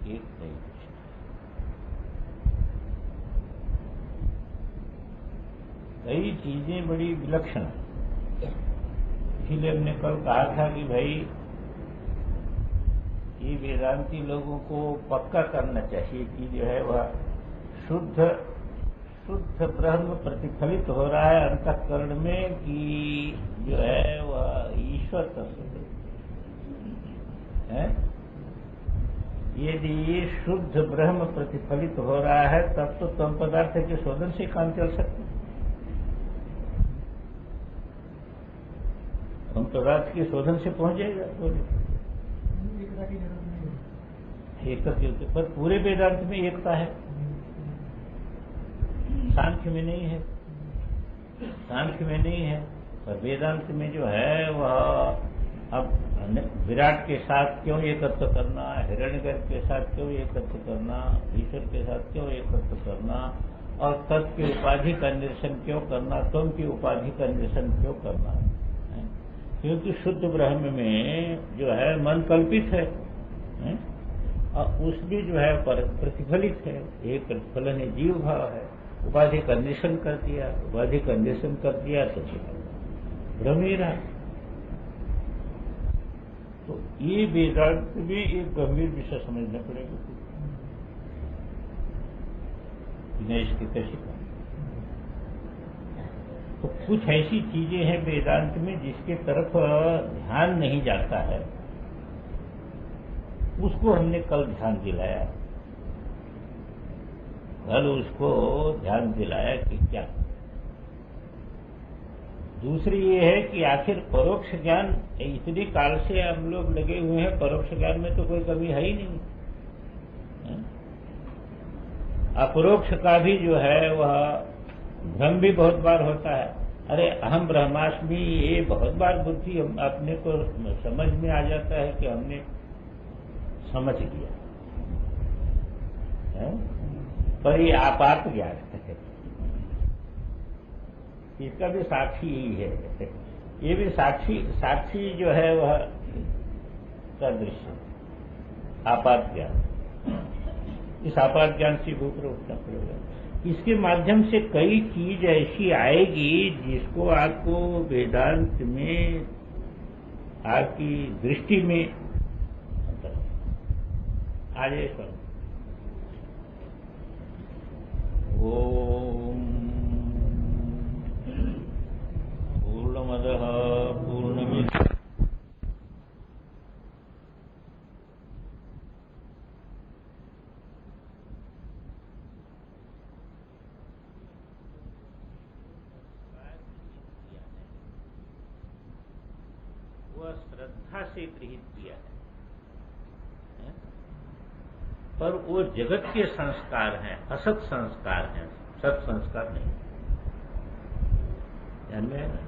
एक नहीं कुछ। कई चीजें बड़ी विलक्षण है। इसीलिए हमने कल कहा था कि भाई ये वेदांती लोगों को पक्का करना चाहिए कि जो है वह शुद्ध ब्रह्म प्रतिफलित हो रहा है अंतःकरण में, कि जो है वह ईश्वर तत्व है। यदि ये शुद्ध ब्रह्म प्रतिफलित हो रहा है तब तो तम पदार्थ के शोधन से काम चल सकता है। हम पदार्थ के शोधन से पहुंच जाएगा एकता की, पर पूरे वेदांत में एकता है, सांख्य में नहीं है। सांख्य में नहीं है, पर वेदांत में जो है वह अब विराट के साथ क्यों एकत्र करना, हिरण्यगर्भ के साथ क्यों एकत्र करना, ईश्वर के साथ क्यों एकत्र करना, और तत् की उपाधि का निरसन क्यों करना, तुम की उपाधि का निरसन क्यों करना है? क्योंकि शुद्ध ब्रह्म में जो है मन कल्पित है और उसमें जो है प्रतिफलित है। एक प्रतिफलन है, जीव भाव है। उपाधि का निरसन कर दिया, उपाधि का निरसन कर दिया तो ब्रह्म ही रहा। तो ये वेदांत में एक गंभीर विषय समझना पड़ेगा, बिना इसके कैसे। तो कुछ ऐसी चीजें हैं वेदांत में जिसके तरफ ध्यान नहीं जाता है, उसको हमने कल ध्यान दिलाया। कल उसको ध्यान दिलाया कि क्या। दूसरी ये है कि आखिर परोक्ष ज्ञान, इतने काल से हम लोग लगे हुए हैं, परोक्ष ज्ञान में तो कोई कमी है ही नहीं। अपरोक्ष का भी जो है वह भ्रम भी बहुत बार होता है। अरे अहम ब्रह्मास्मि, ये बहुत बार बुद्धि अपने को समझ में आ जाता है कि हमने समझ लिया है? पर ये आपात ज्ञान है, इसका भी साक्षी यही है। ये भी साक्षी जो है वह सदृश्य आपात ज्ञान। इस आपात ज्ञान से ऊपर उठना पड़ेगा। इसके माध्यम से कई चीज ऐसी आएगी जिसको आपको वेदांत में आपकी दृष्टि में आ जाए। ओम पूर्णमदः पूर्णमिदं वह श्रद्धा से गृहीत किया है, पर वो जगत के संस्कार हैं, असत संस्कार हैं, सत संस्कार नहीं। ध्यान में है ना?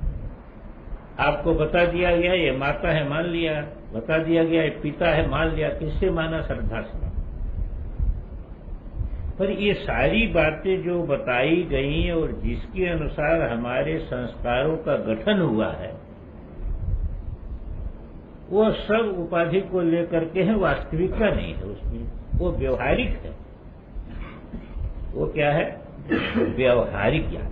आपको बता दिया गया ये माता है, मान लिया। बता दिया गया ये पिता है, मान लिया। किससे माना? श्रद्धा से। पर ये सारी बातें जो बताई गई और जिसके अनुसार हमारे संस्कारों का गठन हुआ है, वो सब उपाधि को लेकर के है, वास्तविकता नहीं है उसमें। वो व्यवहारिक है। वो क्या है? व्यवहारिक ज्ञान,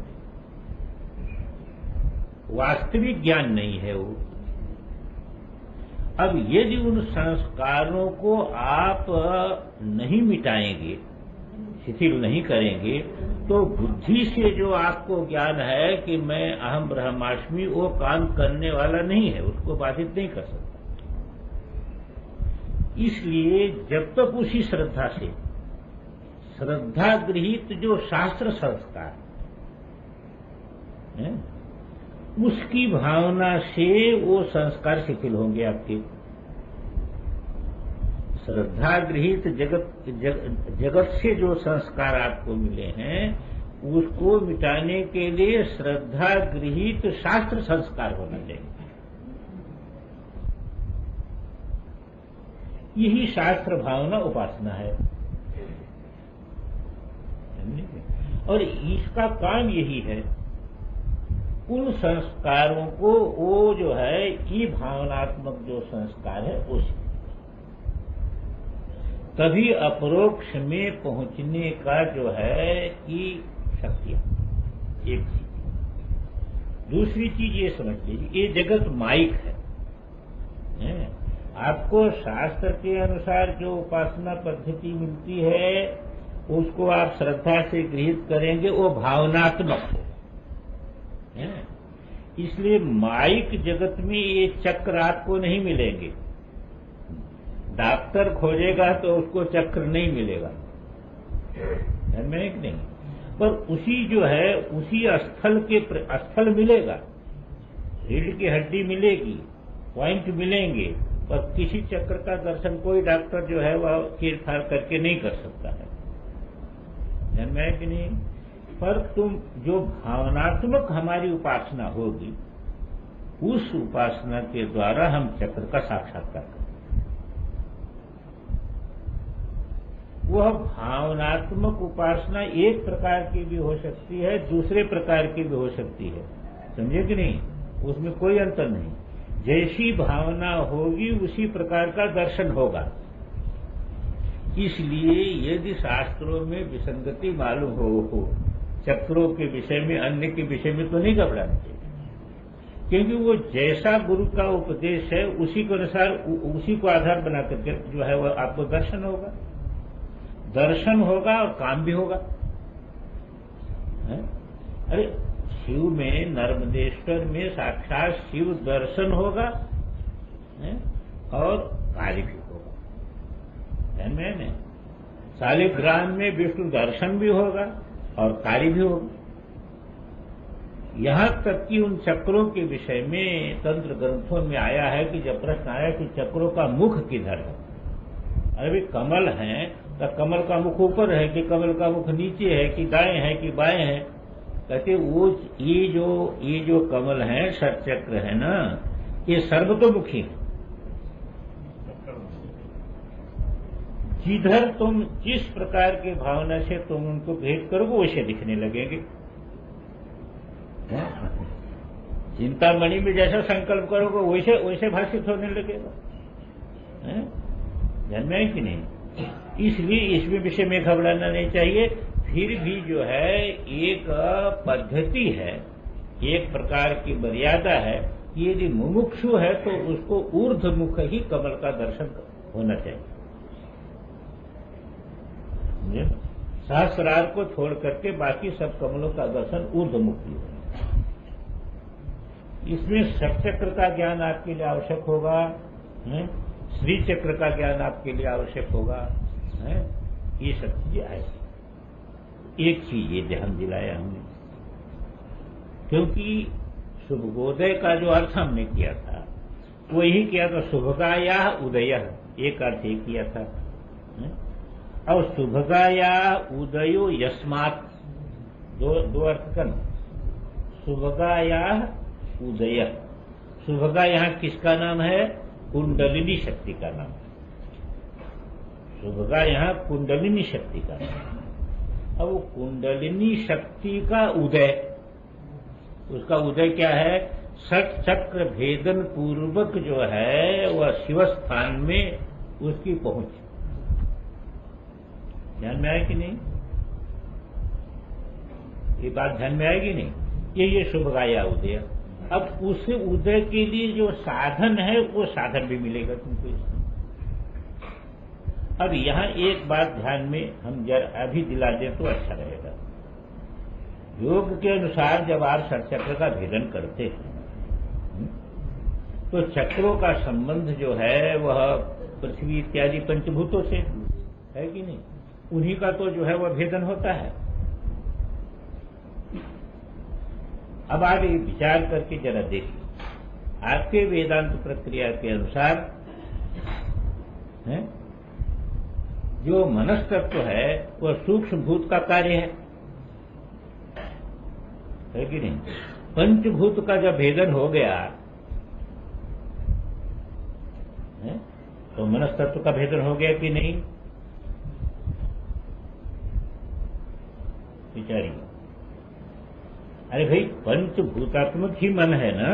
वास्तविक ज्ञान नहीं है वो। अब यदि उन संस्कारों को आप नहीं मिटाएंगे, शिथिल नहीं करेंगे, तो बुद्धि से जो आपको ज्ञान है कि मैं अहम ब्रह्मास्मि, वो काम करने वाला नहीं है, उसको बाधित नहीं कर सकता। इसलिए जब तक उसी श्रद्धा से, श्रद्धा गृहीत जो शास्त्र संस्कार है, उसकी भावना से वो संस्कार शिथिल होंगे आपके। श्रद्धा गृहीत जगत से जो संस्कार आपको मिले हैं, उसको मिटाने के लिए श्रद्धा गृहीत शास्त्र संस्कार होना चाहिए। यही शास्त्र भावना उपासना है, और इसका काम यही है उन संस्कारों को, वो जो है ये भावनात्मक जो संस्कार है उस तभी अपरोक्ष में पहुंचने का जो है कि शक्तियां। एक चीज। दूसरी चीज ये समझ लीजिए, ये जगत माइक है। आपको शास्त्र के अनुसार जो उपासना पद्धति मिलती है उसको आप श्रद्धा से गृहीत करेंगे, वो भावनात्मक है। इसलिए माइक जगत में ये चक्र आपको नहीं मिलेंगे। डॉक्टर खोजेगा तो उसको चक्र नहीं मिलेगा, है नहीं, पर उसी जो है उसी स्थल मिलेगा, रीढ़ की हड्डी मिलेगी, पॉइंट मिलेंगे, पर किसी चक्र का दर्शन कोई डॉक्टर जो है वह चीरफाड़ करके नहीं कर सकता है कि नहीं। पर तुम जो भावनात्मक हमारी उपासना होगी, उस उपासना के द्वारा हम चक्र का साक्षात्कार करें। वह भावनात्मक उपासना एक प्रकार की भी हो सकती है, दूसरे प्रकार की भी हो सकती है, समझे कि नहीं। उसमें कोई अंतर नहीं। जैसी भावना होगी उसी प्रकार का दर्शन होगा। इसलिए यदि शास्त्रों में विसंगति मालूम हो चक्रों के विषय में, अन्य के विषय में, तो नहीं घबराना चाहिए, क्योंकि वो जैसा गुरु का उपदेश है उसी के अनुसार, उसी को आधार बना करके जो है वह आपको दर्शन होगा और काम भी होगा। अरे शिव में, नर्मदेश्वर में साक्षात शिव दर्शन होगा और कार्य भी होगा, है। शालिग्राम में विष्णु दर्शन भी होगा और कार्य भी होगा। यहां तक कि उन चक्रों के विषय में तंत्र ग्रंथों में आया है कि जब प्रश्न आया कि चक्रों का मुख किधर है, अरे कमल है तो कमल का मुख ऊपर है कि कमल का मुख नीचे है कि दाएं है कि बाएं है। कहते वो ये जो कमल है, षटचक्र है ना, ये सर्वतोमुखी है। जिधर तुम जिस प्रकार के भावना से तुम उनको भेद करोगे वैसे दिखने लगेंगे। चिंतामणि में जैसा संकल्प करोगे वैसे भाषित होने लगेगा, ध्यान में है कि नहीं। इसलिए इसमें विषय में घबराना नहीं चाहिए। फिर भी जो है एक पद्धति है, एक प्रकार की मर्यादा है। यदि मुमुक्षु है तो उसको ऊर्ध्वमुख ही कमल का दर्शन होना चाहिए। सहस्रार को छोड़ करके बाकी सब कमलों का दर्शन ऊर्ध्वमुख ही होगा। इसमें षटचक्र का ज्ञान आपके लिए आवश्यक होगा, श्री चक्र का ज्ञान आपके लिए आवश्यक होगा, ये सब चीजें ऐसी। एक चीज ये ध्यान दिलाया हमने, क्योंकि शुभोदय का जो अर्थ हमने किया था वो यही किया था, शुभगाया उदय, एक अर्थ ये किया था। और शुभगाया उदयो यस्मात्, दो अर्थ करना। शुभगाया उदय, शुभगा यहां किसका नाम है? कुंडलिनी शक्ति का नाम है। शुभगा यहां कुंडलिनी शक्ति का नाम है। अब वो कुंडलिनी शक्ति का उदय, उसका उदय क्या है? षट चक्र भेदन पूर्वक जो है वह शिव स्थान में उसकी पहुंच। ध्यान में आए कि नहीं? ये बात ध्यान में आएगी नहीं? ये शुभगाया उदय। अब उस उदय के लिए जो साधन है वो साधन भी मिलेगा तुमको इसमें। अब यहां एक बात ध्यान में हम जरा अभी दिला दें तो अच्छा रहेगा। योग के अनुसार जब आप षटचक्र का भेदन करते हैं तो चक्रों का संबंध जो है वह पृथ्वी इत्यादि पंचभूतों से है कि नहीं? उन्हीं का तो जो है वह भेदन होता है। अब आप ये विचार करके जरा देखिए, आपके वेदांत प्रक्रिया के अनुसार जो मनस्तत्व है वह सूक्ष्म भूत का कार्य है कि नहीं? पंचभूत का जब भेदन हो गया तो मनस्तत्व का भेदन हो गया कि नहीं? विचारिए। अरे भाई पंचभूतात्मक ही मन है ना,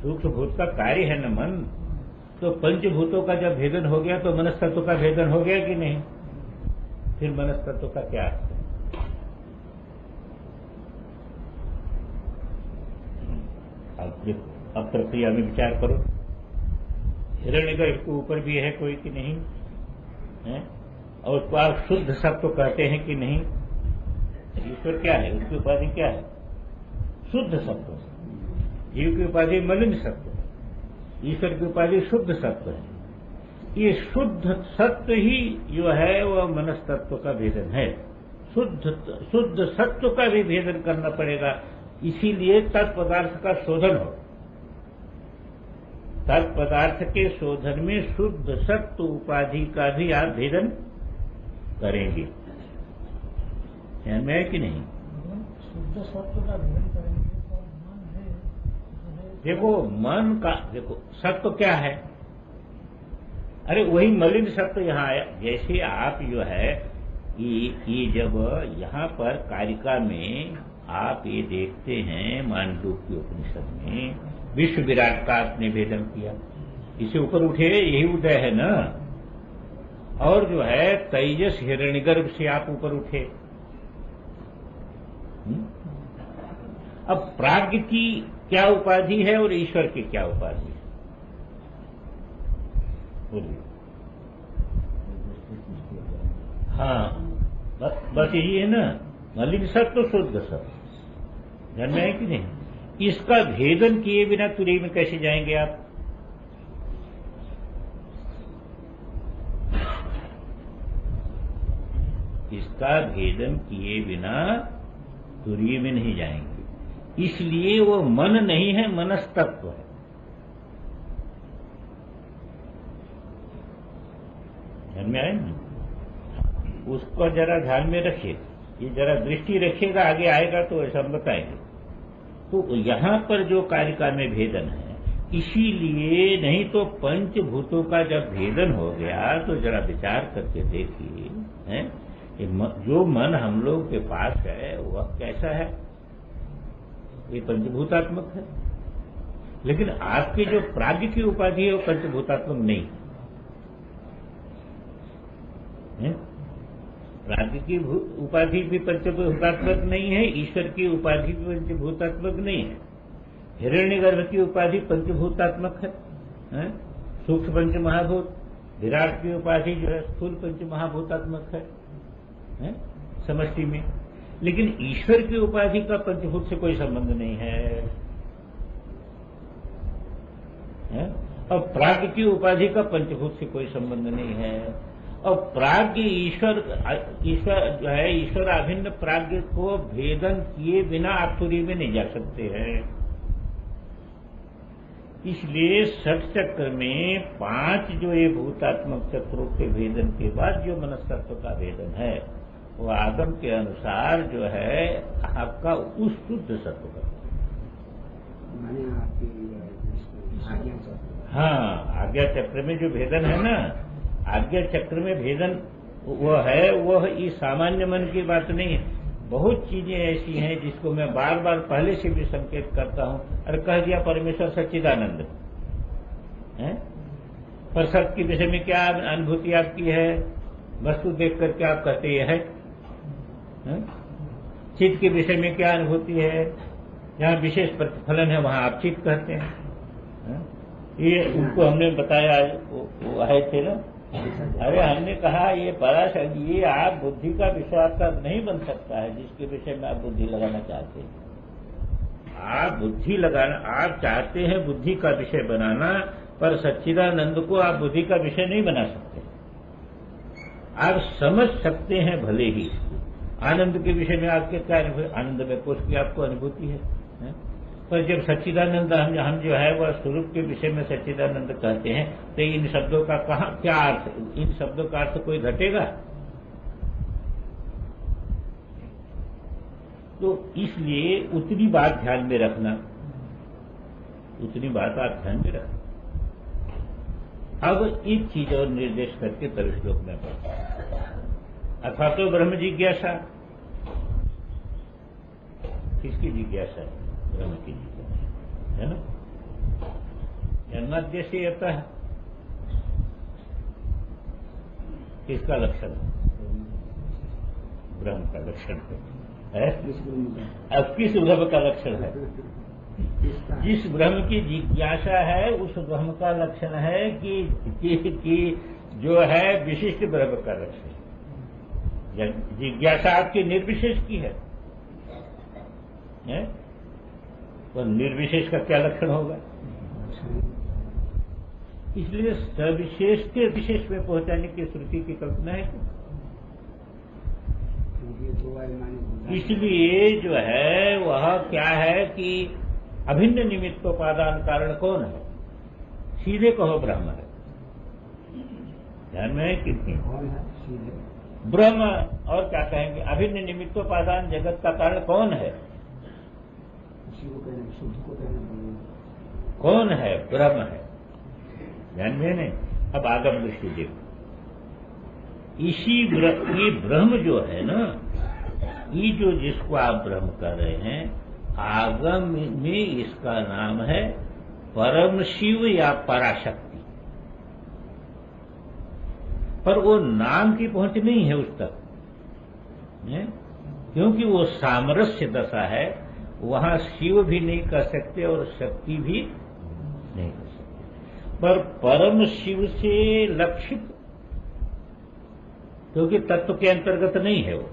सूक्ष्म भूत का कार्य है न मन। तो पंचभूतों का जब भेदन हो गया तो मनस्तत्व का भेदन हो गया कि नहीं? फिर मनस्तत्व का क्या अर्थ है? अब प्रक्रिया में विचार करो। हिरण्यगर्भ के ऊपर भी है कोई कि नहीं है? और उसको आप शुद्ध सत्व कहते हैं कि नहीं? ईश्वर क्या है? उसकी उपाधि क्या है? शुद्ध सत्व। जीव की उपाधि मलिन सत्व, ईश्वर की उपाधि शुद्ध सत्व है। ये शुद्ध सत्व ही जो है वह मनस्तत्व का भेदन है। शुद्ध सत्व का भी भेदन करना पड़ेगा, इसीलिए तत्पदार्थ का शोधन हो। तत्पदार्थ के शोधन में शुद्ध सत्व उपाधि का भी आप भेदन करेंगे, ध्यान में है कि नहीं? शुद्ध सत्व का भेदन करेंगे तो मन है। देखो मन का, देखो सत्व क्या है? अरे वही मलिन सत्व यहाँ आया। जैसे आप जो है ये जब यहाँ पर कारिका में आप ये देखते हैं, मांडूक्य उपनिषद में विश्व विराट का आपने भेदन किया, इसे ऊपर उठे, यही उदय है ना। और जो है तेजस हिरण्यगर्भ से आप ऊपर उठे। अब प्राज्ञ की क्या उपाधि है और ईश्वर की क्या उपाधि है? बोलिए। हाँ, बस यही है ना, मलिन सत्व शुद्ध सत्व, ध्यान में है कि नहीं? इसका भेदन किए बिना तुरीय में कैसे जाएंगे आप? इसका भेदन किए बिना तुरीय में नहीं जाएंगे, इसलिए वो मन नहीं है, मनस्तत्व है। ध्यान में आए ना? उसको जरा ध्यान में रखिए, ये जरा दृष्टि रखिएगा, आगे आएगा तो ऐसा बताएंगे। तो यहां पर जो कारिका में भेदन है, इसीलिए नहीं तो पंचभूतों का जब भेदन हो गया तो जरा विचार करके देखिए, हैं? जो मन हम लोग के पास है वह कैसा है? ये पंचभूतात्मक है। लेकिन आपकी जो प्राज्ञ की उपाधि है वो पंचभूतात्मक नहीं है। प्राज्ञ की उपाधि भी पंचभूतात्मक नहीं है, ईश्वर की उपाधि भी पंचभूतात्मक नहीं है। हिरण्यगर्भ की उपाधि पंचभूतात्मक है, सूक्ष्म पंच महाभूत। विराट की उपाधि जो है स्थूल पंच महाभूतात्मक है समष्टि में। लेकिन ईश्वर की उपाधि का पंचभूत से कोई संबंध नहीं है। और प्राज्ञ की उपाधि का पंचभूत से कोई संबंध नहीं है। और प्राज्ञ ईश्वर जो है, ईश्वर अभिन्न प्राज्ञ को भेदन किए बिना आप तुरीय में नहीं जा सकते हैं। इसलिए षट चक्र में 5 जो ये भूतात्मक चक्रों के भेदन के बाद जो मनस्तत्व का भेदन है वो आगम के अनुसार जो है आपका उस शुद्ध सत्व का। हाँ, आज्ञा चक्र में जो भेदन है ना, आज्ञा चक्र में भेदन वह है, वह इस सामान्य मन की बात नहीं है। बहुत चीजें ऐसी हैं जिसको मैं बार बार पहले से भी संकेत करता हूं। अरे कह दिया परमेश्वर सच्चिदानंद है, पर सत्य के विषय में क्या अनुभूति आपकी है? वस्तु देख करके आप कहते है? चित्त के विषय में क्या अनुभूति है? जहां विशेष प्रतिफलन है वहां आप चित्त कहते हैं। ये उनको हमने बताया, वो आए थे ना। अरे हमने कहा ये पराशर, ये आप बुद्धि का विषय आपका नहीं बन सकता है जिसके विषय में आप बुद्धि लगाना चाहते हैं। आप बुद्धि लगाना, आप चाहते हैं बुद्धि का विषय बनाना, पर सच्चिदानंद को आप बुद्धि का विषय नहीं बना सकते। आप समझ सकते हैं भले ही, आनंद के विषय में आपके क्या अनुभूति? आनंद में कोष की आपको अनुभूति है? पर जब सच्चिदानंद हम जो है वह स्वरूप के विषय में सच्चिदानंद कहते हैं तो इन शब्दों का कहाँ क्या अर्थ? इन शब्दों का अर्थ कोई घटेगा? तो इसलिए उतनी बात ध्यान में रखना, उतनी बात आप ध्यान में रखना। अब एक चीज और निर्देश करके तब श्लोक में पढ़ता। अथवा तो ब्रह्म जिज्ञासा, किसकी जिज्ञासा है? ब्रह्म की जिज्ञासा है ना। जन्माद्य से अतः किसका लक्षण है? ब्रह्म का लक्षण है। अब किस ब्रह्म का लक्षण है? जिस ब्रह्म की जिज्ञासा है उस ब्रह्म का लक्षण है कि जो है विशिष्ट ब्रह्म का लक्षण। जिज्ञासा आपकी निर्विशेष की है? तो निर्विशेष का क्या लक्षण होगा? इसलिए सविशेष के विशेष में पहुंचाने की श्रुति की कल्पना है। इसलिए जो है वह क्या है कि अभिन्न निमित्तोपादान कारण कौन है? सीधे कहो ब्रह्म है। ध्यान में है कितनी ब्रह्म। और क्या कहेंगे? अभिन्न निमित्तोपादान जगत का कारण कौन है? कौन है? ब्रह्म है। ध्यान में नहीं। अब आगम दृष्टि देखो, ये ब्रह्म जो है ना, ये जो जिसको आप ब्रह्म कर रहे हैं, आगम में इसका नाम है परम शिव या पराशक्ति। पर वो नाम की पहुंच नहीं है उस तक, क्योंकि वो सामरस्य दशा है। वहां शिव भी नहीं कर सकते और शक्ति भी नहीं कर सकते। पर परम शिव से लक्षित, क्योंकि तत्व के अंतर्गत नहीं है वो,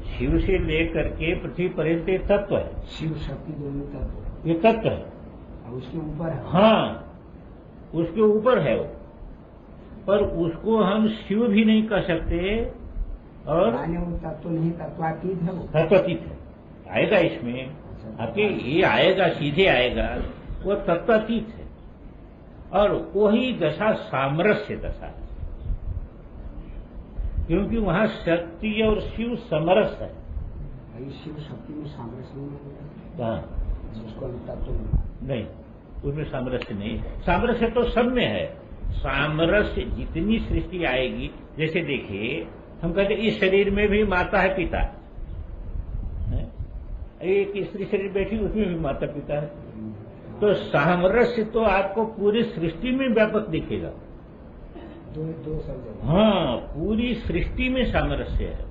शिव से लेकर के पृथ्वी पर्यंत तत्व है। शिव शक्ति दोनों तत्व, ये तत्व है, उसके ऊपर है। हाँ, उसके ऊपर है वो, पर उसको हम शिव भी नहीं कह सकते। और वो तत्व नहीं, तत्वातीत है वो, तत्वातीत है। आएगा इसमें आपके, ये आएगा, सीधे आएगा। वो तत्वातीत है और वही दशा सामरस्य दशा है, क्योंकि वहां शक्ति और शिव समरस है। शिव शक्ति में सामरस्य नहीं, कहाँ? जिसको तत्व नहीं, उसमें सामरस्य नहीं है। सामरस्य तो सब में है। सामरस्य जितनी सृष्टि आएगी, जैसे देखिए हम कहते इस शरीर में भी माता है, पिता है। एक स्त्री शरीर बैठी, उसमें भी माता पिता है। तो सामरस्य तो आपको पूरी सृष्टि में व्यापक दिखेगा। दो सब। हाँ, पूरी सृष्टि में सामरस्य है।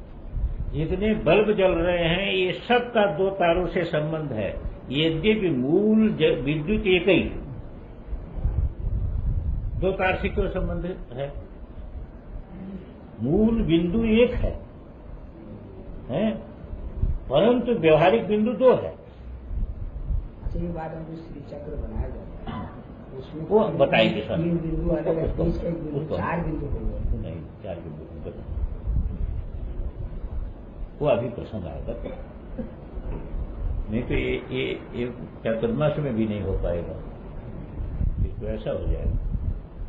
जितने बल्ब जल रहे हैं, ये सब का दो तारों से संबंध है। यद्यपि मूल विद्युत एक ही, दो तार से क्यों संबंध है? मूल बिंदु एक है, परंतु व्यवहारिक बिंदु दो है। अच्छा, ये बात हमको श्री चक्र बनाया जाता है, उसमें वो बताएंगे सर। 3 बिंदु अलग है, 4 बिंदु नहीं, 4 बिंदु वो अभी प्रसंग आएगा। नहीं तो ये चतुर्मास में भी नहीं हो पाएगा, तो ऐसा हो जाएगा।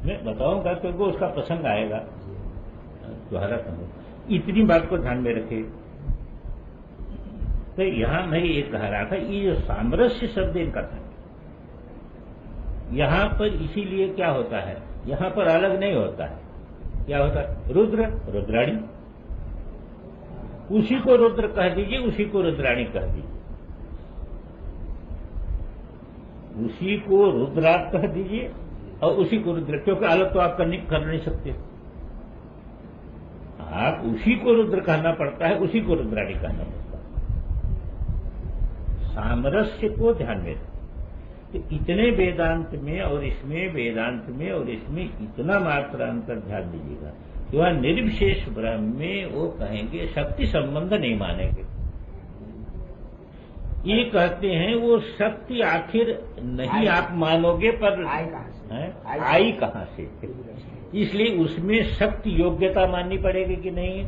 मैं बताऊंगा क्योंकि उसका प्रसंग आएगा, दोहरा समझ। इतनी बात को ध्यान में रखे। तो यहां मैं ये कह रहा था, ये जो सामरस्य शब्द इनका था, यहां पर इसीलिए क्या होता है, यहां पर अलग नहीं होता है। क्या होता है? रुद्र, रुद्राणी, उसी को रुद्र कह दीजिए, उसी को रुद्राणी कह दीजिए, उसी को रुद्राक कह दीजिए और उसी को रुद्र, क्योंकि अलग तो आप कर नहीं सकते। आप उसी को रुद्र कहना पड़ता है, उसी को रुद्राणी कहना पड़ता है। सामरस्य को ध्यान में रखें। तो इतने वेदांत में और इसमें, वेदांत में और इसमें इतना मात्रा अंतर ध्यान दीजिएगा कि वह निर्विशेष ब्रह्म में वो कहेंगे शक्ति संबंध नहीं मानेंगे। ये कहते हैं वो शक्ति आखिर नहीं आप मानोगे, पर आई कहां से? इसलिए उसमें शक्ति योग्यता माननी पड़ेगी कि नहीं?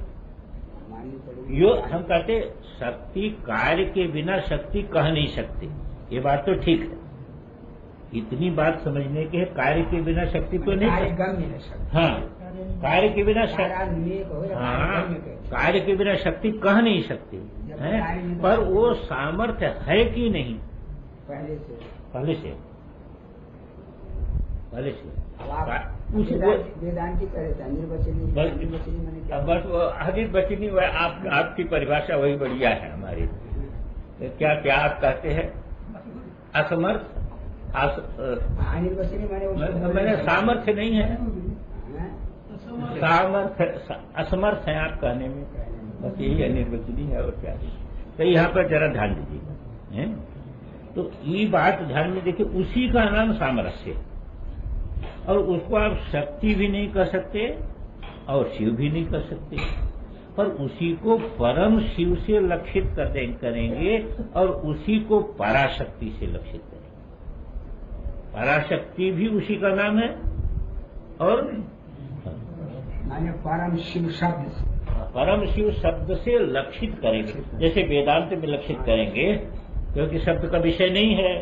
हम कहते शक्ति, कार्य के बिना शक्ति कह नहीं सकते, ये बात तो ठीक है। इतनी बात समझने के है, कार्य के बिना शक्ति तो नहीं। हाँ, कार्य के बिना शक्ति, हाँ, कार्य के बिना शक्ति कह नहीं सकती है, पर वो सामर्थ्य है कि नहीं पहले से वेदांती बस हदीस बचनी, आपकी परिभाषा वही बढ़िया है हमारी। क्या क्या आप कहते हैं? असमर्थ, मैंने सामर्थ्य नहीं है, सामर्थ्य असमर्थ है आप कहने में, बस यही अनिर्वचनीय है और क्या है। तो यहाँ पर जरा ध्यान दीजिएगा, हैं? तो ये बात ध्यान में देखिए, उसी का नाम सामरस्य, और उसको आप शक्ति भी नहीं कह सकते और शिव भी नहीं कर सकते, पर उसी को परम शिव से लक्षित करेंगे और उसी को पराशक्ति से लक्षित करेंगे। पराशक्ति भी उसी का नाम है और माने परम शिव शब्द से लक्षित करेंगे, जैसे वेदांत में लक्षित करेंगे, क्योंकि शब्द का विषय नहीं है,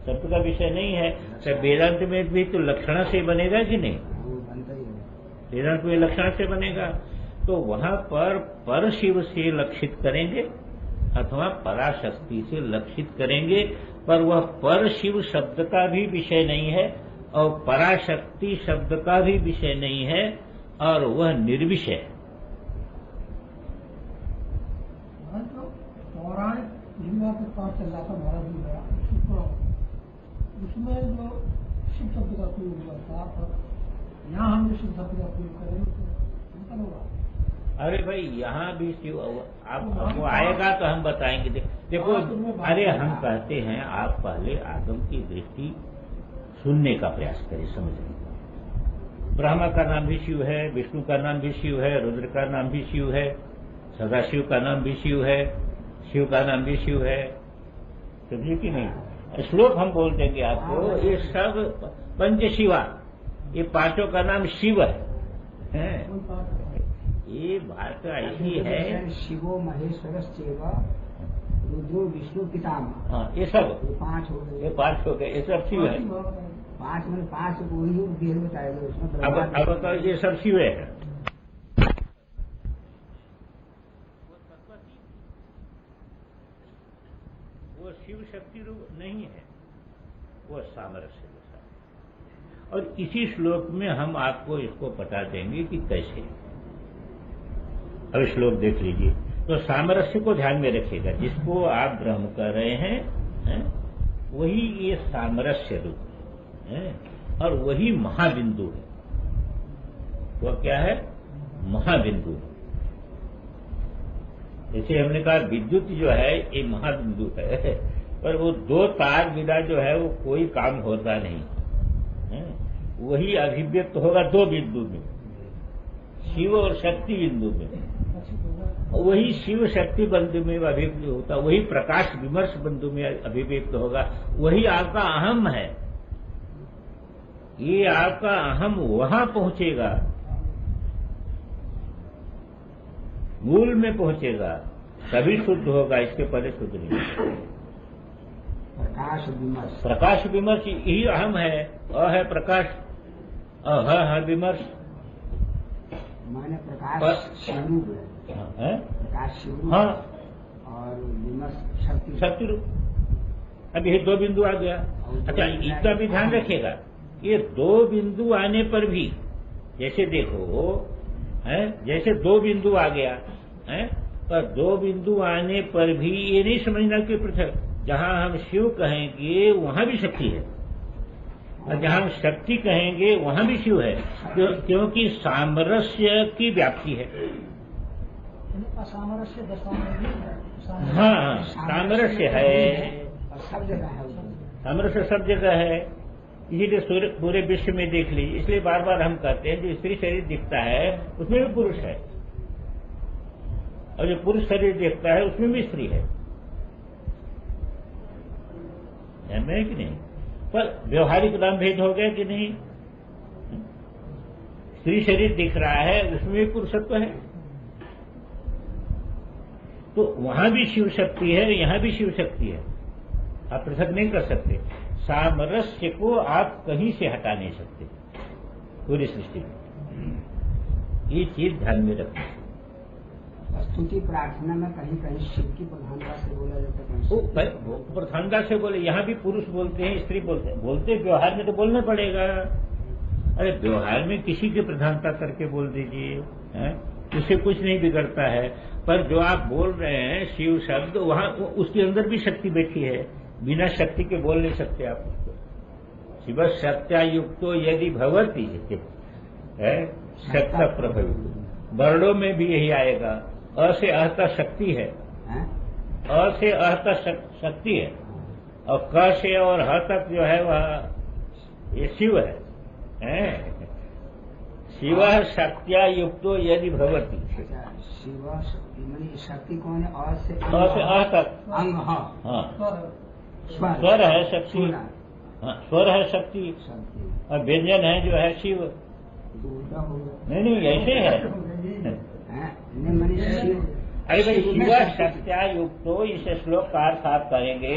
शब्द का विषय नहीं है, तो वेदांत में भी तो लक्षणा से बनेगा कि नहीं? वेदांत में लक्षण से बनेगा, तो वहां पर शिव से लक्षित करेंगे अथवा पराशक्ति से लक्षित करेंगे, पर वह पर शिव शब्द का भी विषय नहीं है और पराशक्ति शब्द का भी विषय नहीं है, और वह निर्विषय है। पौराणिक जीवा के पास चल रहा था महाराज जी का, उसमें जो शिव शब्द का प्रयोग हुआ था, पर यहाँ हम जो शिव शब्द का प्रयोग करेंगे तो अंतर होगा। अरे भाई यहाँ भी शिव, आप वो आएगा तो हम बताएंगे। देखो, अरे हम कहते हैं आप पहले आगम की दृष्टि सुनने का प्रयास करें, समझने का। ब्रह्मा का नाम भी शिव है, विष्णु का नाम भी शिव है, रुद्र का नाम भी शिव है, सदाशिव का नाम भी शिव है, शिव का नाम भी शिव है, समझे कि नहीं? श्लोक हम बोल देंगे आपको, ये सब पंच शिवा, ये पांचों का नाम शिव है। ये बात ऐसी है, शिवो महेश्वर रुद्रो विष्णु पितामह, हाँ ये सब ये पांच हो गए, ये पांच हो गए, ये सब शिव है। पांच में पांच को ही भेद बताएगा उसमें। अब बताओ, ये सब शिव है। वो शिव शक्ति रूप नहीं है, वो सामरस्य है। और इसी श्लोक में हम आपको इसको बता देंगे कि कैसे। अब श्लोक देख लीजिए, तो सामरस्य को ध्यान में रखिएगा, जिसको आप ब्रह्म कर रहे हैं, वही ये सामरस्य रूप है, और वही महाबिंदु है। वह क्या है? महाबिंदु। जैसे हमने कहा विद्युत जो है ये महाबिंदु है, पर वो दो तार बिना जो है वो कोई काम होता नहीं है। वही अभिव्यक्त होगा दो बिंदु में, शिव और शक्ति बिंदु में। वही शिव शक्ति बिंदु में अभिव्यक्त होता, वही प्रकाश विमर्श बिंदु में अभिव्यक्त होगा, वही आपका अहम है। ये आपका अहम वहां पहुंचेगा, मूल में पहुंचेगा, तभी शुद्ध होगा, इसके पहले शुद्ध नहीं। प्रकाश विमर्श यही अहम है। अ है प्रकाश, अह है विमर्श, माने प्रकाश शिवरूप है, प्रकाश शिवरूप, हाँ, और विमर्श शक्ति रूप। अब ये दो बिंदु आ गया। अच्छा, इतना भी ध्यान रखिएगा, ये दो बिंदु आने पर भी, जैसे देखो है, जैसे दो बिंदु आ गया है, पर दो बिंदु आने पर भी ये नहीं समझना कि पृथक, जहां हम शिव कहेंगे वहां भी शक्ति है, और जहां हम शक्ति कहेंगे वहां भी शिव है, क्योंकि सामरस्य की व्याप्ति है। सामरस्य हाँ, सामरस्य है, सब जगह है, सामरस्य सब जगह है। इसीलिए पूरे विश्व में देख लीजिए, इसलिए बार बार हम कहते हैं जो स्त्री शरीर दिखता है उसमें भी पुरुष है, और जो पुरुष शरीर दिखता है उसमें भी स्त्री है, है कि नहीं? पर व्यवहारिक नाम भेद हो गया कि नहीं? स्त्री शरीर दिख रहा है उसमें भी पुरुषत्व है, तो वहां भी शिव शक्ति है, यहां भी शिव शक्ति है, आप पृथक नहीं कर सकते। सामरस्य को आप कहीं से हटा नहीं सकते पूरी सृष्टि में, ये चीज ध्यान में रखना। स्तुति प्रार्थना में कहीं कहीं शिव की प्रधानता से बोला जाता है, प्रधानता से बोले, यहाँ भी पुरुष बोलते हैं, स्त्री बोलते हैं, बोलते व्यवहार में तो बोलना पड़ेगा। अरे व्यवहार में किसी की प्रधानता करके बोल दीजिए, उससे कुछ नहीं बिगड़ता है, पर जो आप बोल रहे हैं शिव शब्द, वहां उसके अंदर भी शक्ति बैठी है, बिना शक्ति के बोल नहीं सकते आप उसको। शिव शक्त्या युक्तो यदि भवति है शक्ता प्रभवित। वर्णों में भी यही आएगा। अ से अह तक शक्ति है, अ से अह तक शक्ति है, और क से और ह तक जो है वह ये शिव है? शिव शक्त्या युक्तो यदि भवति। शिव शक्ति मानी शक्ति कौन है? अ से अ तक अंग। हाँ, स्वर स्वर है शक्ति। हाँ, स्वर है शक्ति और व्यंजन है जो है शिव। नहीं ऐसे है। अरे भाई शिव शक्त्या युक्तो इस श्लोक का अर्थ आप करेंगे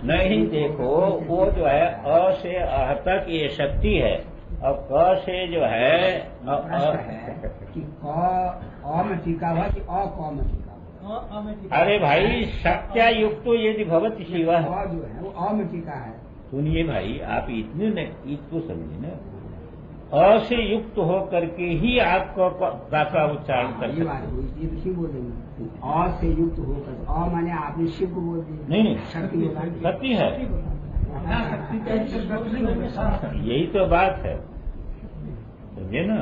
नहीं। देखो वो जो है अ से अह तक ये शक्ति है और क से जो है कि अ में टीका हुआ कि अ क में टीका हुआ। अरे भाई शक्त्या युक्तो यदि भवति शिव जो है वो अ में टीका है। सुनिए भाई, आप इतने न इसको समझे ना, अ से युक्त हो करके ही आपको का उच्चारण कर ये बात ये तो शिव बोलेंगे। अ से युक्त होकर अ माने आपने शिव को बोल दिया। नहीं शक्ति बोला, शक्ति है। यही तो बात है, समझे ना?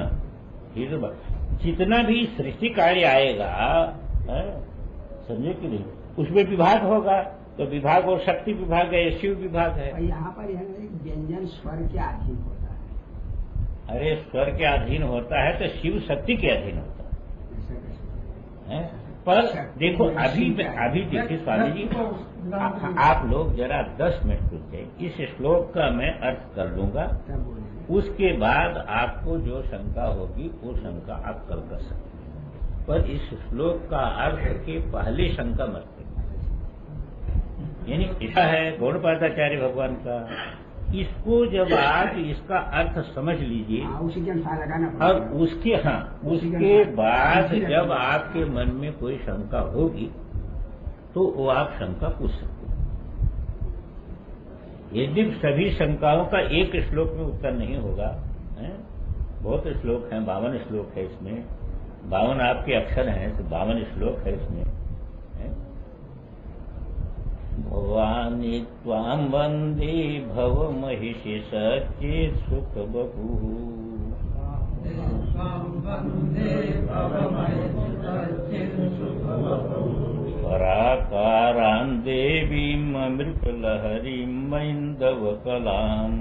ये तो बात, जितना भी सृष्टि कार्य आएगा समझे कि नहीं, उसमें विभाग होगा तो विभाग और शक्ति विभाग है, शिव विभाग है। यहाँ पर व्यंजन स्वर के अधीन होता है। अरे स्वर के अधीन होता है तो शिव शक्ति के अधीन होता है। पर देखो अभी देखिए स्वामी जी, आप लोग जरा 10 मिनट रुक जाए, इस श्लोक का मैं अर्थ कर लूंगा, उसके बाद आपको जो शंका होगी वो शंका आप कल कर सकते हैं। पर इस श्लोक का अर्थ के पहले शंका मत करिए। यानी ऐसा है गौड़पादाचार्य भगवान का, इसको जब आप इसका अर्थ समझ लीजिए और उसके बाद जब आपके मन में कोई शंका होगी तो वो आप शंका पूछ सकते हैं। यदि सभी शंकाओं का एक श्लोक में उत्तर नहीं होगा, बहुत श्लोक हैं, 52 श्लोक है इसमें, 52 आपके अक्षर हैं तो 52 श्लोक है इसमें। भवानी त्वां वंदे भव महिषी सच्चे सुख बभू। पराकारां देवीं अमृतलहरीं मैन्दवकलाम्।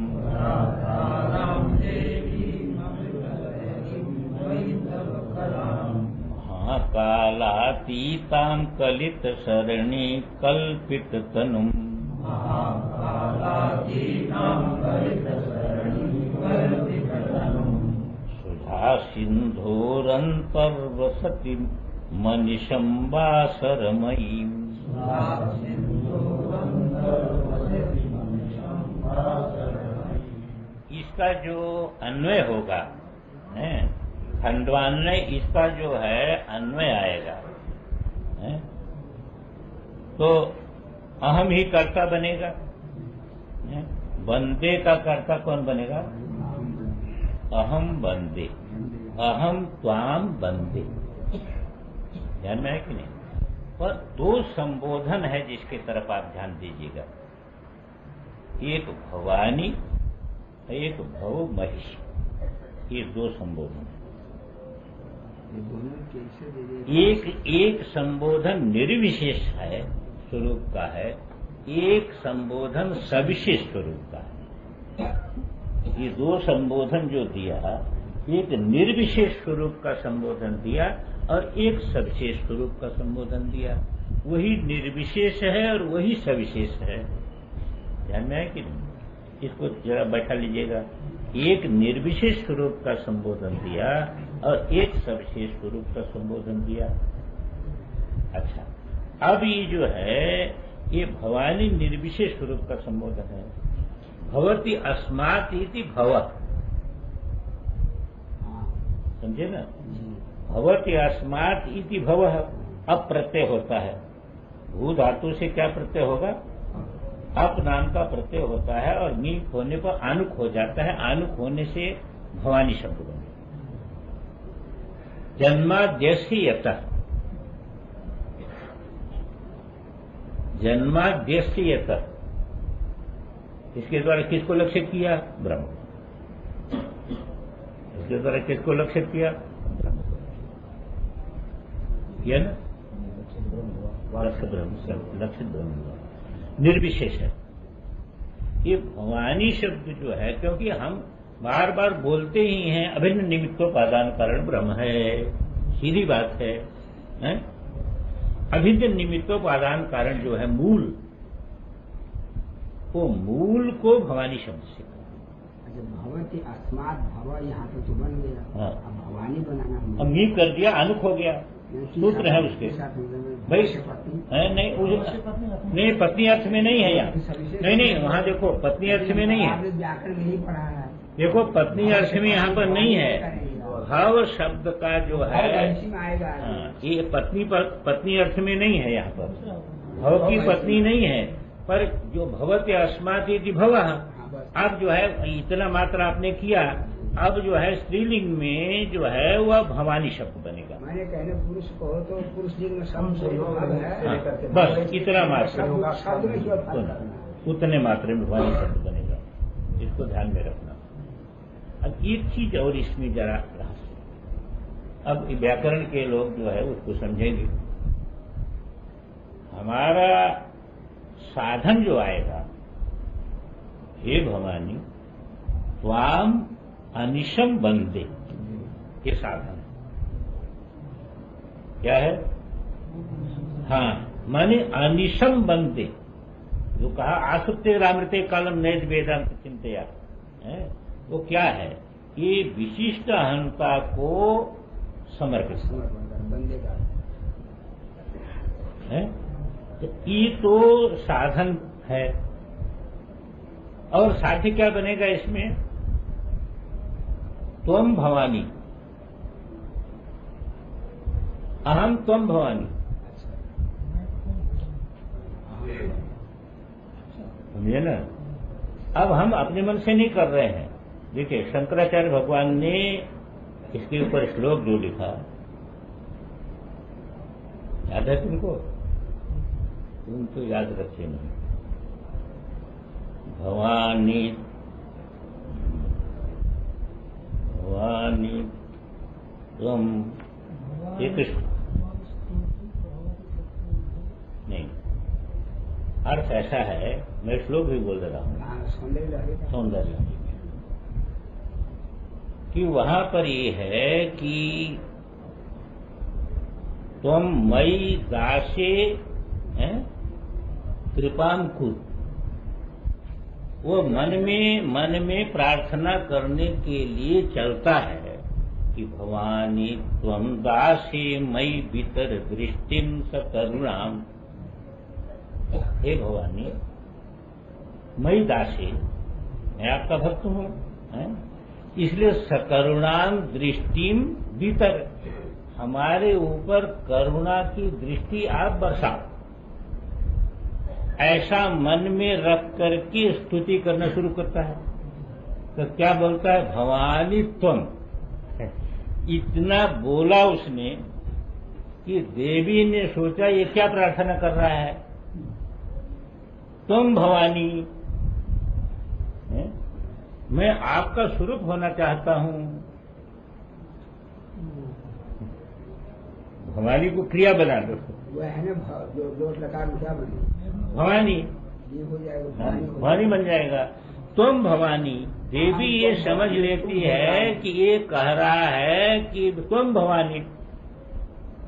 महाकालातीतां कलितशरणी कल्पिततनुम्। सुधा सिन्धोरन्तर्वसति मनिषं वासरमयीम्। इसका जो अन्वय होगा, खंडवान्वय, इसका जो है अन्वय आएगा, तो अहम ही कर्ता बनेगा। बंदे का कर्ता कौन बनेगा? अहम बंदे, अहम त्वाम बंदे। ध्यान में है कि नहीं? पर 2 संबोधन है जिसके तरफ आप ध्यान दीजिएगा, एक भवानी, एक भव महिषी, ये 2 संबोधन। एक संबोधन निर्विशेष है स्वरूप का है, एक संबोधन सविशेष स्वरूप का है। ये 2 संबोधन जो दिया, एक निर्विशेष स्वरूप का संबोधन दिया और एक सविशेष स्वरूप का संबोधन दिया। वही निर्विशेष है और वही सविशेष है। ध्यान में है कि नहीं? इसको जरा बैठा लीजिएगा। एक निर्विशेष स्वरूप का संबोधन दिया और एक सविशेष स्वरूप का संबोधन दिया। अच्छा, अब ये जो है ये भवानी निर्विशेष स्वरूप का संबोधन है। भवति अस्मात् इति भव, समझे ना? भवति अस्मात् इति भव, अब प्रत्यय होता है। भू धातु से क्या प्रत्यय होगा? अप नाम का प्रत्यय होता है और नीक होने पर आनुक हो जाता है। आनुक होने से भवानी शब्द बने। जन्माद्यस्यतः, जन्माद्यस्यतः, इसके द्वारा किसको लक्ष्य किया? ब्रह्म। उसके द्वारा किसको लक्षित किया ना? लक्षित ब्रह्म हुआ, निर्विशेष है। ये भवानी शब्द जो है, क्योंकि हम बार बार बोलते ही हैं अभिन्न निमित्तोपादान कारण ब्रह्म है, सीधी बात है, हैं? अभिन्न निमित्तोपादान कारण जो है मूल, वो मूल को भवानी शब्द से भवती अस्मात् भव यहाँ तो बन गया। हाँ। अब भवानी बनाना अब मीप कर दिया, अनुख हो गया, सूत्र है उसके भाई है नहीं पत्नी अर्थ में नहीं है यहाँ, नहीं वहाँ देखो पत्नी अर्थ में नहीं है, व्याकरण नहीं पढ़ा है। देखो पत्नी अर्थ में यहाँ पर नहीं है, भव शब्द का जो है ये पत्नी अर्थ में नहीं है, यहाँ पर भव की पत्नी नहीं है, पर जो भवते अस्मात् इति भवः, अब जो है इतना मात्र आपने किया, अब जो है स्त्रीलिंग में जो है वह भवानी शब्द बनेगा। मैंने कहने पुरुष को तो पुरुष लिंग में शब्द है, बस इतना मात्र, उतने मात्रा में भवानी शब्द बनेगा, इसको ध्यान में रखना। अब एक चीज और इसमें जरा रहस्य, अब व्याकरण के लोग जो है उसको समझेंगे। हमारा साधन जो आएगा, हे भवानी त्वाम अनिशम बंदे, ये साधन क्या है? हाँ, माने अनिशम बंदे, जो कहा आसुप्ते रामृते कालम नैज वेदांत चिंतया, वो क्या है? ये विशिष्ट अहंता को समर्पित बंदे का है, तो ये तो साधन है। और साध्य क्या बनेगा इसमें? त्वम भवानी, अहम त्वम भवानी, समझे ना? अब हम अपने मन से नहीं कर रहे हैं। देखिए शंकराचार्य भगवान ने इसके ऊपर श्लोक जो लिखा, याद है तुमको? तुम तो याद रखे नहीं। भवानी भवानी तुम, ये कृष्ण नहीं, अर्थ ऐसा है, मैं श्लोक भी बोल रहा हूं, सौंदर्य कि वहां पर ये है कि तुम मई दासे कृपाम कुरु, वो मन में प्रार्थना करने के लिए चलता है कि भवानी त्वं दासे मई भीतर दृष्टिम सकरुणाम, हे भवानी मई दासे, मैं आपका भक्त हूं, इसलिए सकरुणाम दृष्टिम भीतर, हमारे ऊपर करुणा की दृष्टि आप बरसाओ। ऐसा मन में रख करके स्तुति करना शुरू करता है। तो क्या बोलता है? भवानी त्वम। इतना बोला उसने कि देवी ने सोचा ये क्या प्रार्थना कर रहा है, तुम भवानी, मैं आपका स्वरूप होना चाहता हूं। भवानी को क्रिया बना दो, वो है ना जो प्रकार क्या बने भवानी, ये हो जाएगा, भवानी बन जाएगा। तुम भवानी, देवी ये समझ लेती है कि ये कह रहा है कि तुम भवानी,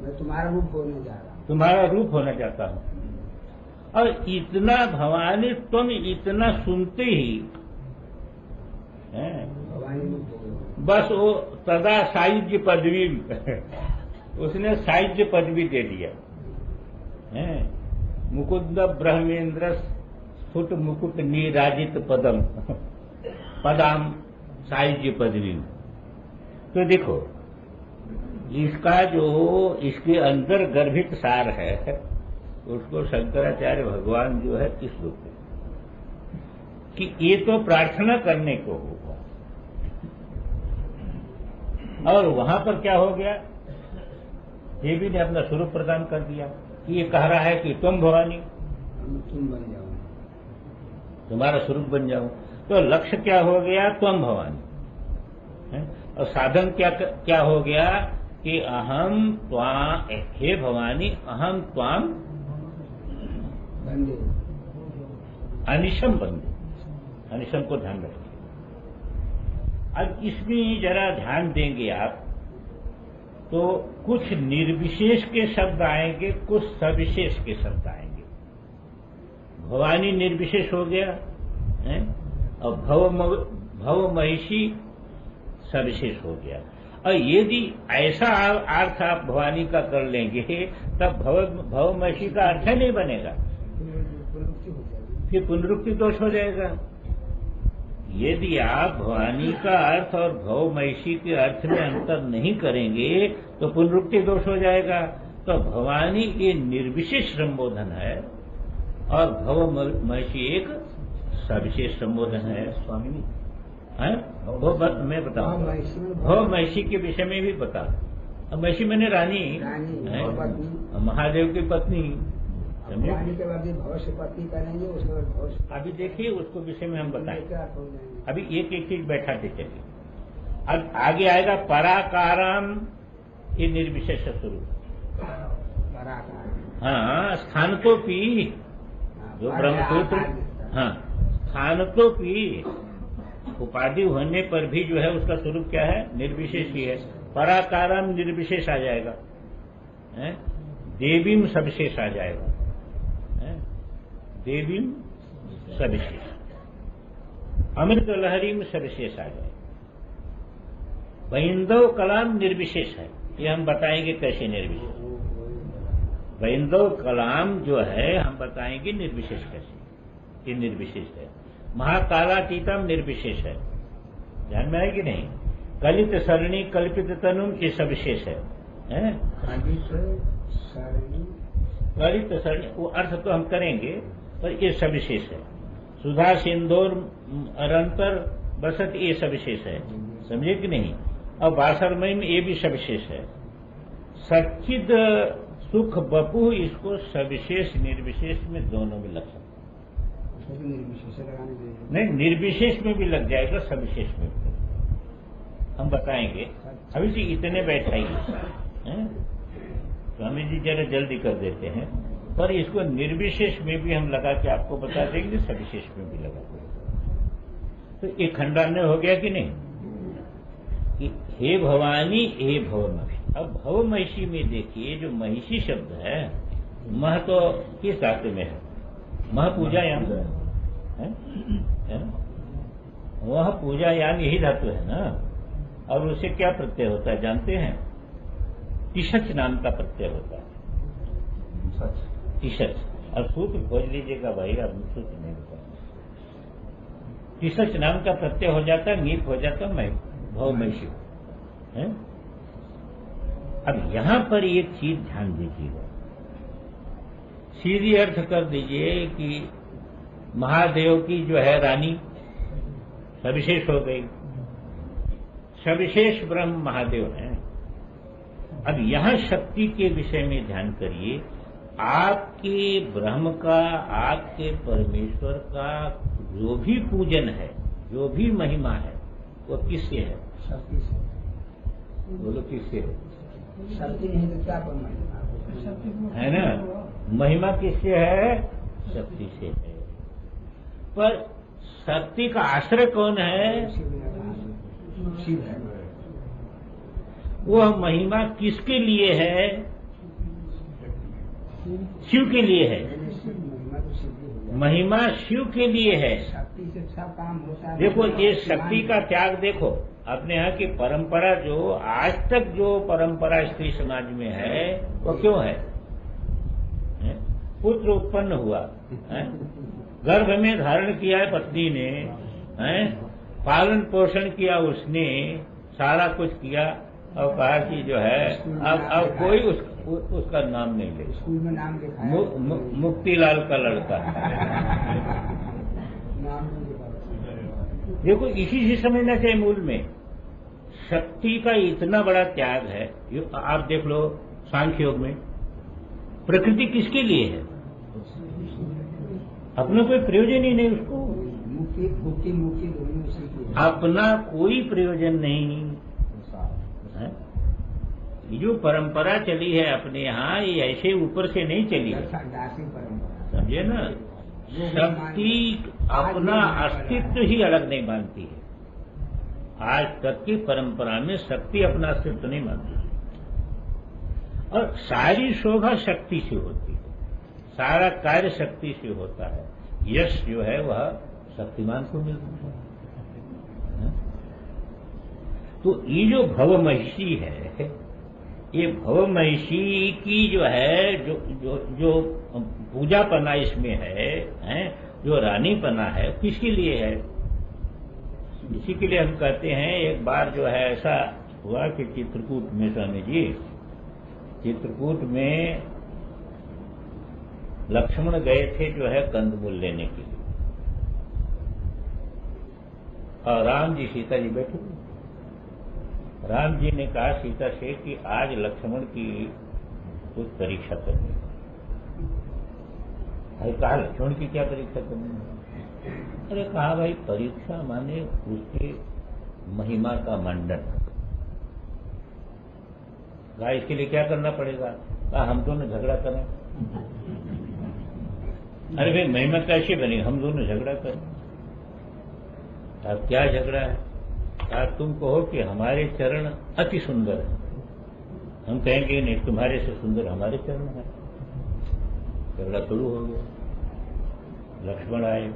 मैं तुम्हारा रूप होने जा रहा हूँ, तुम्हारा रूप होना चाहता हूँ। और इतना भवानी तुम इतना सुनते ही भवानी रूप हो गया। बस वो तदा साहित्य पदवी उसने साहित्य पदवी दे दिया। मुकुंद ब्रह्मेंद्र स्फुट मुकुट नीराजित पदम पदाम साहित्य पदवी। तो देखो इसका जो इसके अंदर गर्भित सार है उसको शंकराचार्य भगवान जो है किस रूप में कि ये तो प्रार्थना करने को होगा, और वहां पर क्या हो गया, देवी ने अपना स्वरूप प्रदान कर दिया कि ये कह रहा है कि तुम भवानी, तुम बन जाओ, तुम्हारा स्वरूप बन जाओ। तो लक्ष्य क्या हो गया? तुम भवानी। और साधन क्या हो गया कि अहम त्वाम, हे भवानी अहम त्वाम बंदे अनिशम बंदे, अनिशम को ध्यान रखिए। अब इसमें जरा ध्यान देंगे आप तो कुछ निर्विशेष के शब्द आएंगे, कुछ सविशेष के शब्द आएंगे। भवानी निर्विशेष हो गया है और भव महिषी सविशेष हो गया। और यदि ऐसा अर्थ आप भवानी का कर लेंगे तब भव महिषी का अर्थ नहीं बनेगा, फिर पुनरुक्ति दोष हो जाएगा। यदि आप भवानी का अर्थ और भव महिषी के अर्थ में अंतर नहीं करेंगे तो पुनरुक्ति दोष हो जाएगा। तो भवानी ये निर्विशेष संबोधन है और भव महिषी एक सविशेष संबोधन है। स्वामी वो मैं बताऊंगा, भव महिषी के विषय में भी बता। अब महिषी मैंने रानी है, महादेव की पत्नी, भवानी के बाद भविष्य पत्नी करेंगे, उसके बाद भविष्य। अभी देखिए उसको विषय में हम बताएंगे। अभी एक एक चीज बैठाते चलिए। अब आगे आएगा पराकारम, ये निर्विशेष स्वरूप। हाँ, स्थानतोपि जो ब्रह्मसूत्र, हाँ स्थानतोपि उपाधि होने पर भी जो है उसका स्वरूप क्या है, निर्विशेष ही है। पराकारम निर्विशेष आ जाएगा, देवीम सविशेष आ जाएगा, देवीम सविशेष, अमृत लहरी में सविशेष आ जाएगा। वैंदव कलाम निर्विशेष है, ये हम बताएंगे कैसे निर्विशेष। वैंदव कलाम जो है हम बताएंगे निर्विशेष कैसे, ये निर्विशेष है। महाकालातीतम निर्विशेष है, ध्यान में आएगी नहीं। कलित सरणी कल्पित तनुम ये सविशेष है, कलित सरणी वो अर्थ तो हम करेंगे पर ये सविशेष है। सुधा सिंदूर अरंतर बसत ये सविशेष है, समझे कि नहीं। और बासरमय में ये भी सविशेष है। सच्चिद सुख बपू, इसको सविशेष निर्विशेष में दोनों में लग सकता नहीं, निर्विशेष में भी लग जाएगा, सविशेष में भी हम बताएंगे। अभी से इतने बैठाइए, स्वामी जी जरा जल्दी कर देते हैं, पर इसको निर्विशेष में भी हम लगा के आपको बता देंगे, सविशेष में भी लगा देंगे। तो एक खंडान्य हो गया कि नहीं कि हे भवानी हे भव महिषी। अब भव महिषी में देखिए जो महिषी शब्द है, मह तो किस धातु में है, मह पूजायाम है, वह पूजायाम यही धातु है ना। और उसे क्या प्रत्यय होता है जानते हैं, तिशच नाम का प्रत्यय होता है, तिशच। और सूत्र खोज लीजिएगा भाई, आप सूत्र नहीं बताएंगे। तिशच नाम का प्रत्यय हो जाता है, नीप हो जाता है भव महिषी है। अब यहां पर एक चीज ध्यान दीजिएगा, सीधी अर्थ कर दीजिए कि महादेव की जो है रानी सविशेष हो गई, सविशेष ब्रह्म महादेव हैं। अब यहां शक्ति के विषय में ध्यान करिए, आपके ब्रह्म का, आपके परमेश्वर का जो भी पूजन है, जो भी महिमा है, वो किससे है? शक्ति से। बोलो किससे है? शक्ति नहीं तो क्या महिमा है ना, महिमा किससे है? शक्ति से है। पर शक्ति का आश्रय कौन है? शिव है। वह महिमा किसके लिए है? शिव के लिए है। महिमा शिव के लिए है। शक्ति से सब काम होता है। देखो ये शक्ति का त्याग देखो, अपने यहाँ की परंपरा जो आज तक जो परंपरा स्त्री समाज में है वो क्यों है? पुत्र उत्पन्न हुआ है, गर्भ में धारण किया है पत्नी ने, पालन पोषण किया उसने, सारा कुछ किया और कहा कि जो है अब कोई उसका नाम नहीं ले। स्कूल में नाम लिखा है मुक्तिलाल का लड़का। देखो इसी से समझना चाहिए, मूल में शक्ति का इतना बड़ा त्याग है। आप देख लो सांख्य योग में प्रकृति किसके लिए है? अपना कोई प्रयोजन ही नहीं उसको, मुक्ति मुक्ति मुक्ति दोनों उसी की है। अपना कोई प्रयोजन नहीं, ये जो परंपरा चली है अपने यहाँ, ये ऐसे ऊपर से नहीं चली है, दासी परंपरा, समझे ना। शक्ति अपना अस्तित्व ही अलग नहीं मानती है। आज तक की परंपरा में शक्ति अपना अस्तित्व नहीं मानती है, और सारी शोभा शक्ति से होती है, सारा कार्य शक्ति से होता है। यश जो है वह शक्तिमान को मिलता है। तो ये जो भवमहिषी है, ये भवमहिषी की जो है जो पूजापना इसमें है, जो रानीपना है, किसके लिए है? इसी के लिए हम कहते हैं, एक बार जो है ऐसा हुआ कि चित्रकूट में, स्वामी जी चित्रकूट में लक्ष्मण गए थे जो है कंदमूल लेने के लिए, और राम जी सीता जी बैठे। राम जी ने कहा सीता से कि आज लक्ष्मण की कुछ परीक्षा करनी है। कहा लक्ष्मण की क्या परीक्षा करनी है? अरे कहा भाई परीक्षा माने उसके महिमा का मंडन। कहा इसके लिए क्या करना पड़ेगा? कहा हम दोनों झगड़ा करें। अरे भाई महिमा कैसे बनी? हम दोनों झगड़ा करें। अब क्या झगड़ा है? कहा तुम कहो कि हमारे चरण अति सुंदर है, हम कहेंगे नहीं तुम्हारे से सुंदर हमारे चरण है। झगड़ा शुरू हो गया। लक्ष्मण आए,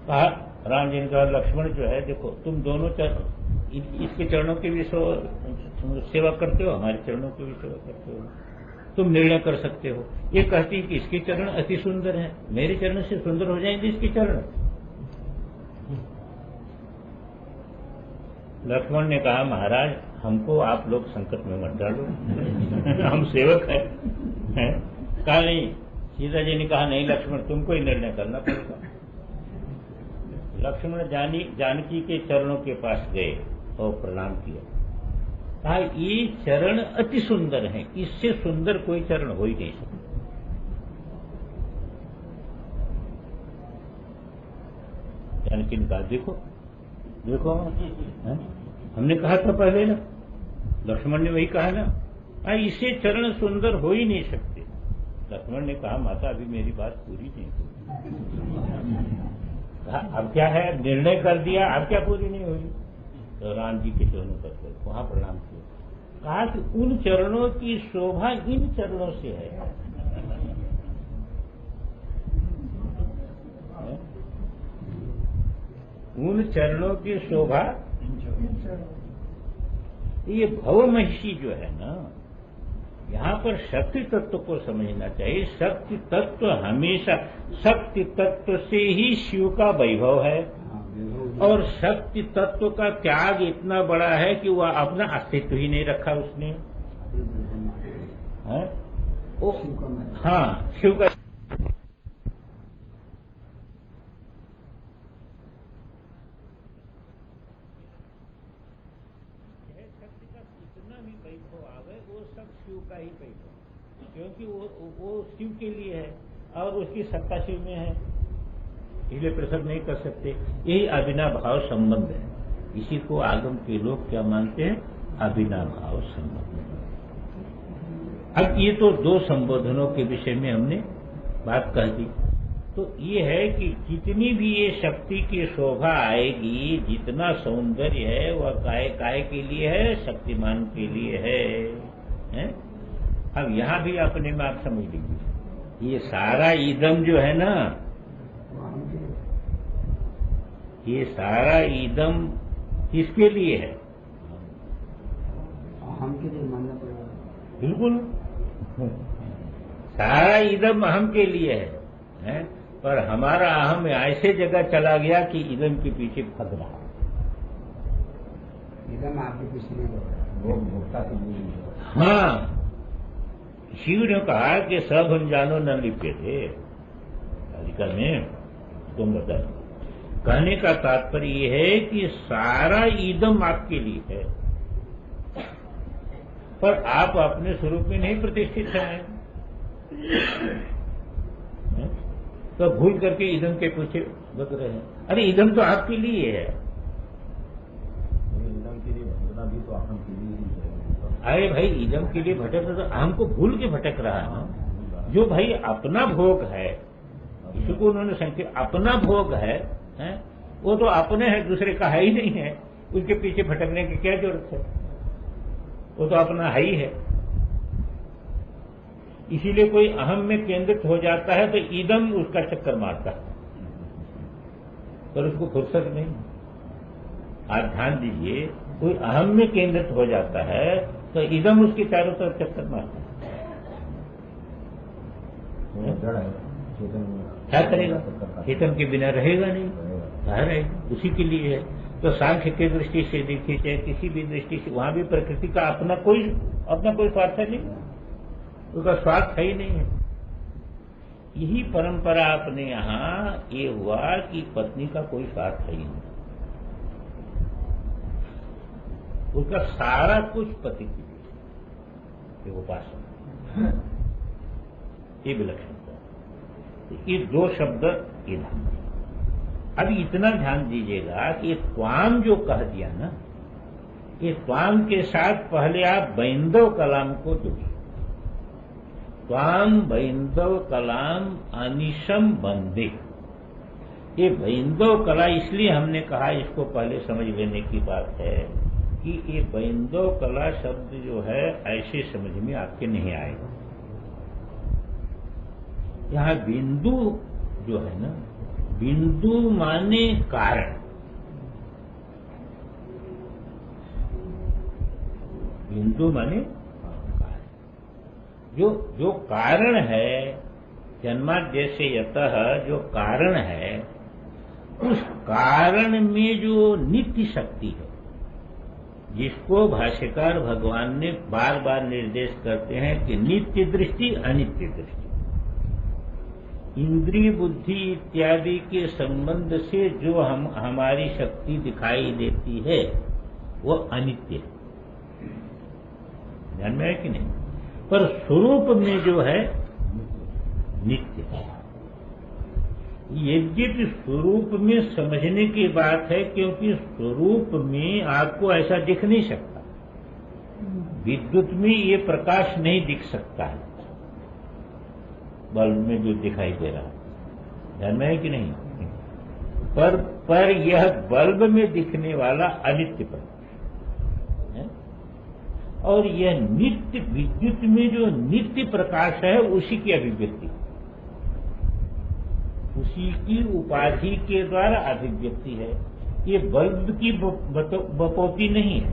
कहा राम जी ने कहा लक्ष्मण जो है देखो तुम दोनों इसके चरणों की भी सेवा करते हो, हमारे चरणों की भी सेवा करते हो, तुम निर्णय कर सकते हो। ये कहती है कि इसके चरण अति सुंदर हैं, मेरे चरण से सुंदर हो जाएंगे इसके चरण। लक्ष्मण ने कहा महाराज हमको आप लोग संकट में मत डालो, हम सेवक हैं। कहा नहीं। सीता जी ने कहा नहीं लक्ष्मण तुमको ही निर्णय करना पड़ेगा। लक्ष्मण जानकी के चरणों के पास गए और प्रणाम किया। कहा ये चरण अति सुंदर हैं, इससे सुंदर कोई चरण हो ही नहीं सकता। जानकी ने कहा देखो देखो है? हमने कहा था पहले ना, लक्ष्मण ने वही कहा ना, इससे चरण सुंदर हो ही नहीं सकते। लक्ष्मण ने कहा माता अभी मेरी बात पूरी नहीं हुई। कहा अब क्या है, निर्णय कर दिया, अब क्या पूरी नहीं हुई? तो राम जी के चरणों पर गए, वहां प्रणाम किया। कहा कि उन चरणों की शोभा इन चरणों से है। उन चरणों की शोभा, ये भवमहिषी जो है ना, यहाँ पर शक्ति तत्व को समझना चाहिए। शक्ति तत्व हमेशा, शक्ति तत्व से ही शिव का वैभव है, और शक्ति तत्व का त्याग इतना बड़ा है कि वह अपना अस्तित्व ही नहीं रखा उसने। हाँ शिव का का ही वैभव, क्योंकि वो शिव के लिए है और उसकी सत्ता शिव में है, इसलिए प्रसन्न नहीं कर सकते। यही अभिनव भाव संबंध है। इसी को आगम के लोग क्या मानते हैं? अभिनव भाव संबंध। अब ये तो दो संबोधनों के विषय में हमने बात कह दी। तो ये है कि जितनी भी ये शक्ति की शोभा आएगी, जितना सौंदर्य है वह काय के लिए है? शक्तिमान के लिए है? अब यहां भी अपने में आप समझ लीजिए, ये सारा ईदम जो है ना, ये सारा ईदम किसके लिए है? हम के लिए मानना पड़ेगा। बिल्कुल, सारा ईदम अहम के लिए है? पर हमारा अहम ऐसे जगह चला गया कि ईदम के पीछे भाग रहा। ईदम आपके पीछे नहीं दौड़ रहा, वो भोक्ता के लिए। हाँ, शिव ने कहा कि सब अनजानो न लिपे थे कालिका में, तुम बता। कहने का तात्पर्य यह है कि सारा ईदम आपके लिए है, पर आप अपने स्वरूप में नहीं प्रतिष्ठित हैं, तो भूल करके ईदम के पीछे लग रहे हैं। अरे ईदम तो आपके लिए है, ईदम के लिए भगना भी तो अहम अरे भाई इदम के लिए भटक रहा, तो हमको भूल के भटक रहा है ना। जो भाई अपना भोग है, इसी को उन्होंने संकेत अपना भोग है, वो तो अपने है, दूसरे का है ही नहीं है, उसके पीछे भटकने की क्या जरूरत है, वो तो अपना है ही है। इसीलिए कोई अहम में केंद्रित हो जाता है तो ईदम उसका चक्कर मारता है, पर उसको फुर्सत नहीं। आप ध्यान दीजिए, कोई अहम में केंद्रित हो जाता है तो ईदम उसके चारों तरफ चक्कर मारता है। क्या करेगा? चेतन के बिना रहेगा नहीं, कहाँ रहेगा? उसी के लिए है। तो सांख्य की दृष्टि से देखिए, चाहे किसी भी दृष्टि से, वहां भी प्रकृति का अपना कोई स्वार्थ नहीं, उसका स्वार्थ है ही नहीं है। यही परंपरा अपने यहाँ ये हुआ कि पत्नी का कोई स्वार्थ है ही नहीं, उसका सारा कुछ पति के लिए, ये उपासना, ये विलक्षणता। ये दो शब्द ईदम। अब इतना ध्यान दीजिएगा कि ये त्वाम जो कह दिया ना, ये त्वाम के साथ पहले आप बैंदव कलाम को जोड़िए। त्वाम बैंदव कलाम अनिशम बंदे। ये बैंदव कला इसलिए हमने कहा, इसको पहले समझ लेने की बात है कि ये बैंदव कला शब्द जो है ऐसे समझ में आपके नहीं आएगा। यहां बिंदु जो है ना, बिंदु माने कारण, बिंदु माने कारण। जो कारण है, जन्माद्य से यतः जो कारण है, उस कारण में जो नित्य शक्ति है, जिसको भाष्यकार भगवान ने बार बार निर्देश करते हैं कि नित्य दृष्टि अनित्य दृष्टि, इंद्रिय बुद्धि इत्यादि के संबंध से जो हमारी शक्ति दिखाई देती है वो अनित्य है। ध्यान में है कि नहीं? पर स्वरूप में जो है नित्य है। यद्यपि स्वरूप में समझने की बात है, क्योंकि स्वरूप में आपको ऐसा दिख नहीं सकता, विद्युत में ये प्रकाश नहीं दिख सकता है, बल्ब में जो दिखाई दे रहा है। ध्यान में है कि नहीं? पर यह बल्ब में दिखने वाला अनित्य प्रकाश है, और यह नित्य विद्युत में जो नित्य प्रकाश है उसी की अभिव्यक्ति, उसी की उपाधि के द्वारा अभिव्यक्ति है। ये बल्ब की बपोती नहीं है।